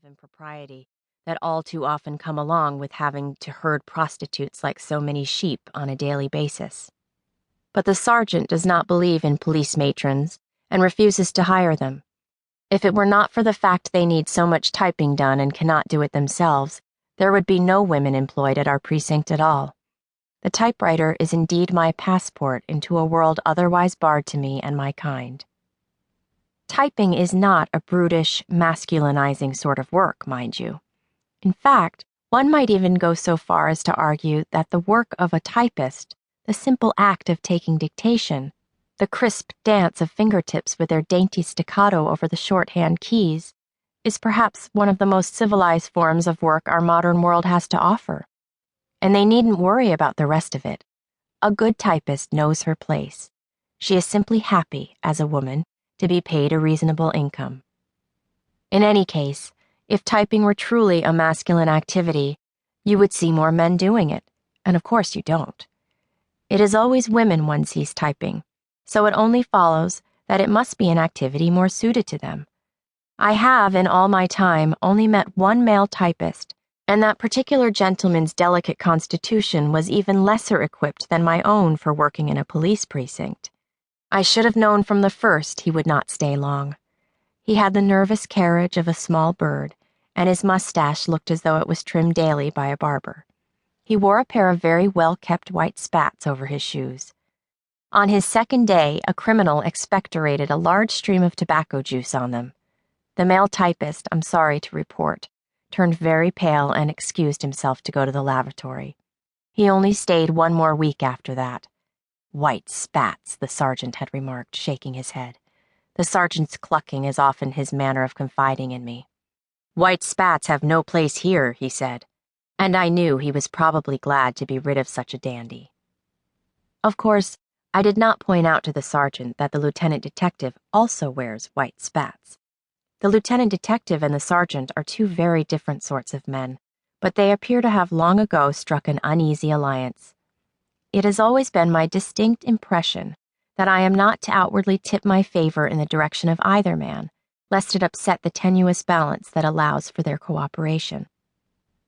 of impropriety that all too often come along with having to herd prostitutes like so many sheep on a daily basis. But the sergeant does not believe in police matrons and refuses to hire them. If it were not for the fact they need so much typing done and cannot do it themselves, there would be no women employed at our precinct at all. The typewriter is indeed my passport into a world otherwise barred to me and my kind. Typing is not a brutish, masculinizing sort of work, mind you. In fact, one might even go so far as to argue that the work of a typist, the simple act of taking dictation, the crisp dance of fingertips with their dainty staccato over the shorthand keys, is perhaps one of the most civilized forms of work our modern world has to offer. And they needn't worry about the rest of it. A good typist knows her place. She is simply happy, as a woman, to be paid a reasonable income. In any case, if typing were truly a masculine activity, you would see more men doing it, and of course you don't. It is always women one sees typing, so it only follows that it must be an activity more suited to them. I have, in all my time, only met one male typist, and that particular gentleman's delicate constitution was even lesser equipped than my own for working in a police precinct. I should have known from the first he would not stay long. He had the nervous carriage of a small bird, and his mustache looked as though it was trimmed daily by a barber. He wore a pair of very well-kept white spats over his shoes. On his second day, a criminal expectorated a large stream of tobacco juice on them. The male typist, I'm sorry to report, turned very pale and excused himself to go to the lavatory. He only stayed one more week after that. White spats, the sergeant had remarked, shaking his head. The sergeant's clucking is often his manner of confiding in me. White spats have no place here, he said, and I knew he was probably glad to be rid of such a dandy. Of course, I did not point out to the sergeant that the lieutenant detective also wears white spats. The lieutenant detective and the sergeant are two very different sorts of men, but they appear to have long ago struck an uneasy alliance. It has always been my distinct impression that I am not to outwardly tip my favor in the direction of either man, lest it upset the tenuous balance that allows for their cooperation.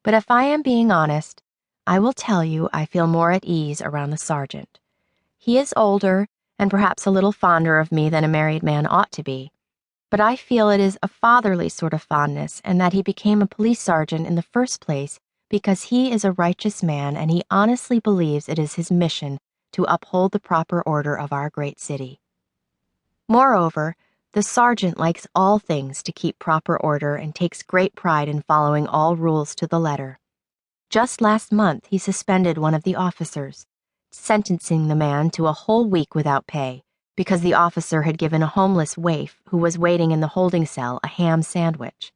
But if I am being honest, I will tell you I feel more at ease around the sergeant. He is older and perhaps a little fonder of me than a married man ought to be, but I feel it is a fatherly sort of fondness and that he became a police sergeant in the first place because he is a righteous man and he honestly believes it is his mission to uphold the proper order of our great city. Moreover, the sergeant likes all things to keep proper order and takes great pride in following all rules to the letter. Just last month he suspended one of the officers, sentencing the man to a whole week without pay, because the officer had given a homeless waif who was waiting in the holding cell a ham sandwich.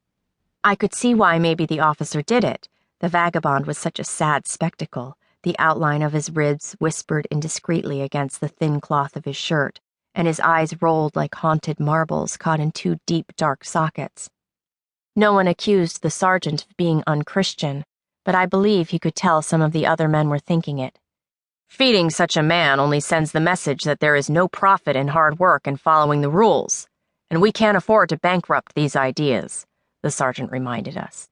I could see why maybe the officer did it. The vagabond was such a sad spectacle, the outline of his ribs whispered indiscreetly against the thin cloth of his shirt, and his eyes rolled like haunted marbles caught in two deep, dark sockets. No one accused the sergeant of being unchristian, but I believe he could tell some of the other men were thinking it. Feeding such a man only sends the message that there is no profit in hard work and following the rules, and we can't afford to bankrupt these ideas, the sergeant reminded us.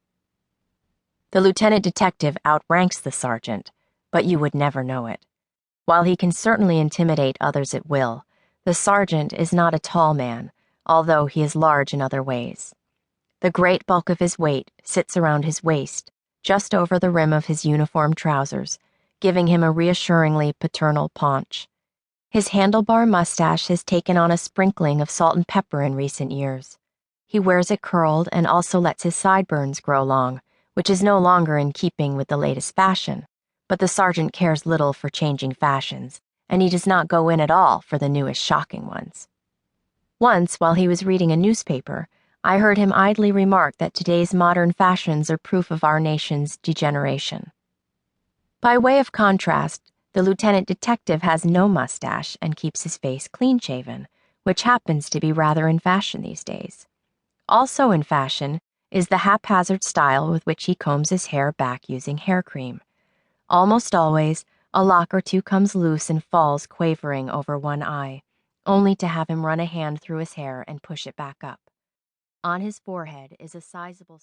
The lieutenant detective outranks the sergeant, but you would never know it. While he can certainly intimidate others at will, the sergeant is not a tall man, although he is large in other ways. The great bulk of his weight sits around his waist, just over the rim of his uniform trousers, giving him a reassuringly paternal paunch. His handlebar mustache has taken on a sprinkling of salt and pepper in recent years. He wears it curled and also lets his sideburns grow long, which is no longer in keeping with the latest fashion, but the sergeant cares little for changing fashions, and he does not go in at all for the newest shocking ones. Once, while he was reading a newspaper, I heard him idly remark that today's modern fashions are proof of our nation's degeneration. By way of contrast, the lieutenant detective has no mustache and keeps his face clean-shaven, which happens to be rather in fashion these days. Also in fashion is the haphazard style with which he combs his hair back using hair cream. Almost always, a lock or two comes loose and falls quavering over one eye, only to have him run a hand through his hair and push it back up. On his forehead is a sizable